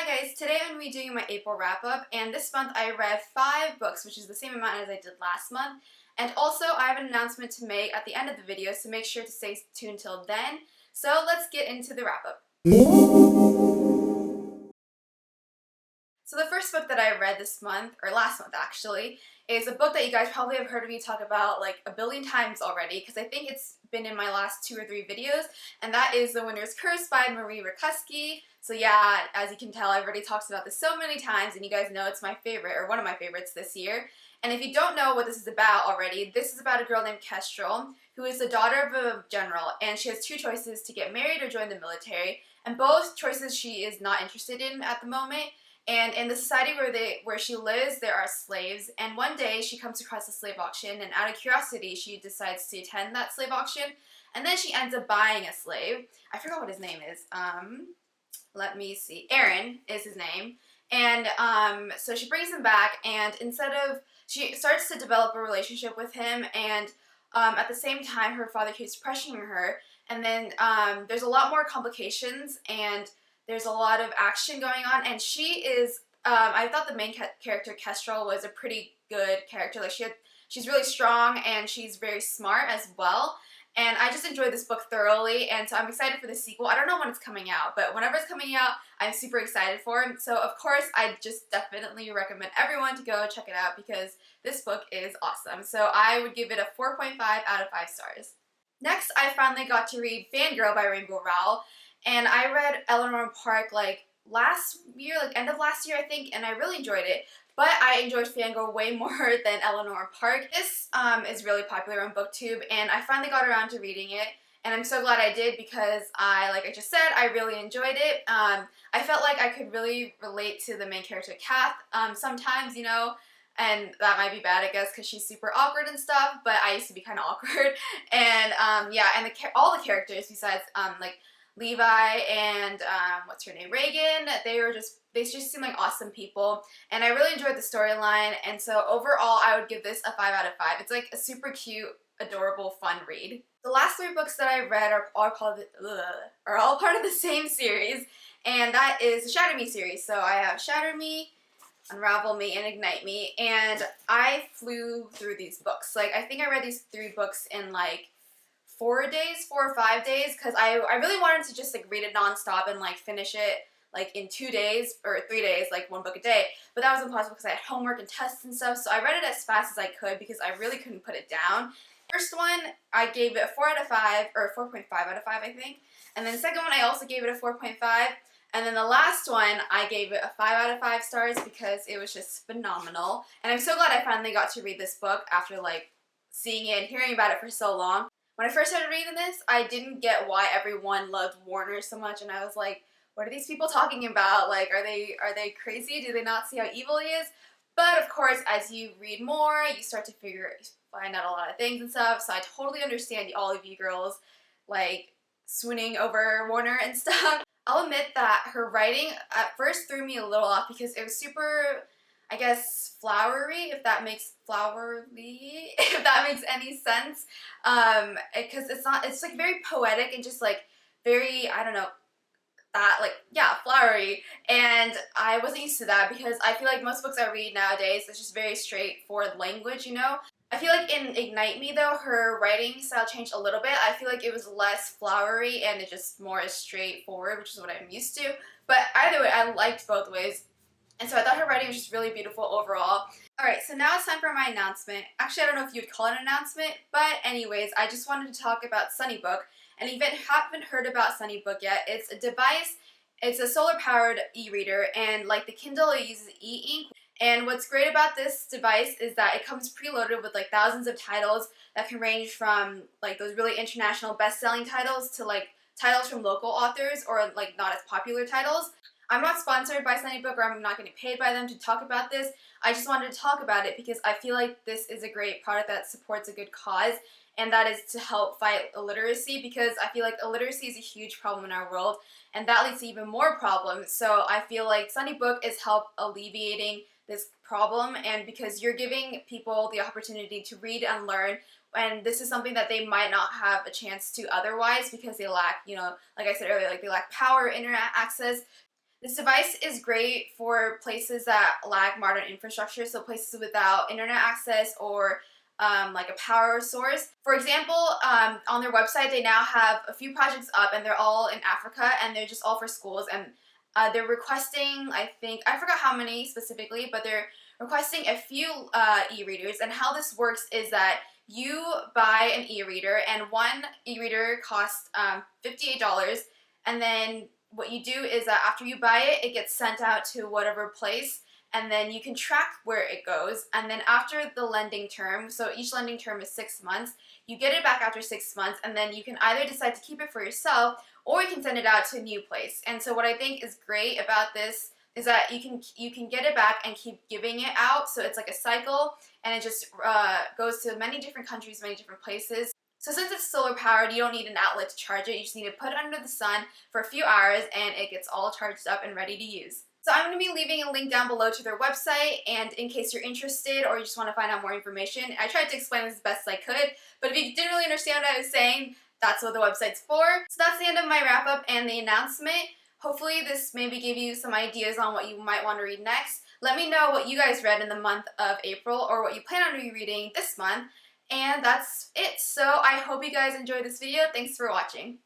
Hi guys, today I'm going to be doing my April wrap-up, and this month I read 5 books, which is the same amount as I did last month. And also I have an announcement to make at the end of the video, so make sure to stay tuned till then. So let's get into the wrap-up. So the first book that I read this month, or last month actually, is a book that you guys probably have heard me talk about like a billion times already, because I think it's been in my last 2 or 3 videos, and that is The Winter's Curse by Marie Rakuski. So yeah, as you can tell, I've already talked about this so many times, and you guys know it's my favorite, or one of my favorites this year. And if you don't know what this is about already, this is about a girl named Kestrel, who is the daughter of a general, and she has 2 choices: to get married or join the military, and both choices she is not interested in at the moment. And in the society where she lives, there are slaves, and one day she comes across a slave auction, and out of curiosity she decides to attend that slave auction, and then she ends up buying a slave. I forgot what his name is. Let me see. Aaron is his name. And so she brings him back, and she starts to develop a relationship with him, and at the same time her father keeps pressuring her, and then there's a lot more complications, and there's a lot of action going on, and she is, I thought the main character, Kestrel, was a pretty good character. Like, she's really strong, and she's very smart as well, and I just enjoyed this book thoroughly, and so I'm excited for the sequel. I don't know when it's coming out, but whenever it's coming out, I'm super excited for it. So, of course, I just definitely recommend everyone to go check it out, because this book is awesome. So I would give it a 4.5 out of 5 stars. Next, I finally got to read Fangirl by Rainbow Rowell. And I read Eleanor Park like last year, like end of last year I think, and I really enjoyed it. But I enjoyed Fangirl way more than Eleanor Park. This is really popular on BookTube, and I finally got around to reading it. And I'm so glad I did, because like I just said, I really enjoyed it. I felt like I could really relate to the main character, Kath, sometimes, you know, and that might be bad, I guess, because she's super awkward and stuff, but I used to be kind of awkward. And yeah, and all the characters besides like Levi and what's her name, Reagan, they just seem like awesome people, and I really enjoyed the storyline. And so overall I would give this a 5 out of 5. It's like a super cute, adorable, fun read. The last 3 books that I read are all part of the same series, and that is the Shatter Me series. So I have Shatter Me, Unravel Me, and Ignite Me, and I flew through these books. Like, I think I read these 3 books in like 4 or 5 days, because I really wanted to just like read it nonstop and like finish it like in 2 days or 3 days, like 1 book a day. But that was impossible because I had homework and tests and stuff, so I read it as fast as I could because I really couldn't put it down. First one, I gave it a 4 out of 5, or 4.5 out of 5 I think, and then the second one I also gave it a 4.5, and then the last one I gave it a 5 out of 5 stars because it was just phenomenal. And I'm so glad I finally got to read this book after like seeing it and hearing about it for so long. When I first started reading this, I didn't get why everyone loved Warner so much, and I was like, what are these people talking about? Like, are they crazy? Do they not see how evil he is? But of course, as you read more, you start to find out a lot of things and stuff, so I totally understand all of you girls, like, swooning over Warner and stuff. I'll admit that her writing at first threw me a little off because it was super, I guess, flowery, if that makes any sense, because it's like very poetic and just like very, I don't know, that, like, yeah, flowery, and I wasn't used to that because I feel like most books I read nowadays, it's just very straightforward language, you know? I feel like in Ignite Me, though, her writing style changed a little bit. I feel like it was less flowery and it just more straightforward, which is what I'm used to. But either way, I liked both ways. And so I thought her writing was just really beautiful overall. Alright, so now it's time for my announcement. Actually, I don't know if you'd call it an announcement, but anyways, I just wanted to talk about SunnyBook. And if you haven't heard about SunnyBook yet, it's a device, it's a solar-powered e-reader, and like the Kindle, it uses e-ink. And what's great about this device is that it comes preloaded with like thousands of titles that can range from like those really international best-selling titles to like titles from local authors or like not as popular titles. I'm not sponsored by SunnyBook, or I'm not getting paid by them to talk about this. I just wanted to talk about it because I feel like this is a great product that supports a good cause, and that is to help fight illiteracy, because I feel like illiteracy is a huge problem in our world, and that leads to even more problems. So I feel like SunnyBook is help alleviating this problem, and because you're giving people the opportunity to read and learn, and this is something that they might not have a chance to otherwise because they lack, you know, like I said earlier, like they lack power, internet access. This device is great for places that lack modern infrastructure, so places without internet access or like a power source. For example, on their website they now have a few projects up and they're all in Africa and they're just all for schools, and they're requesting, I forgot how many specifically, but they're requesting a few e-readers. And how this works is that you buy an e-reader, and one e-reader costs $58, and then what you do is that after you buy it, it gets sent out to whatever place, and then you can track where it goes. And then after the lending term, so each lending term is 6 months, you get it back after 6 months, and then you can either decide to keep it for yourself or you can send it out to a new place. And so what I think is great about this is that you can get it back and keep giving it out, so it's like a cycle, and it just goes to many different countries, many different places. So since it's solar powered, you don't need an outlet to charge it. You just need to put it under the sun for a few hours and it gets all charged up and ready to use. So I'm going to be leaving a link down below to their website, and in case you're interested or you just want to find out more information, I tried to explain this as best I could, but if you didn't really understand what I was saying, that's what the website's for. So that's the end of my wrap up and the announcement. Hopefully this maybe gave you some ideas on what you might want to read next. Let me know what you guys read in the month of April or what you plan on rereading this month. And that's it. So I hope you guys enjoyed this video. Thanks for watching.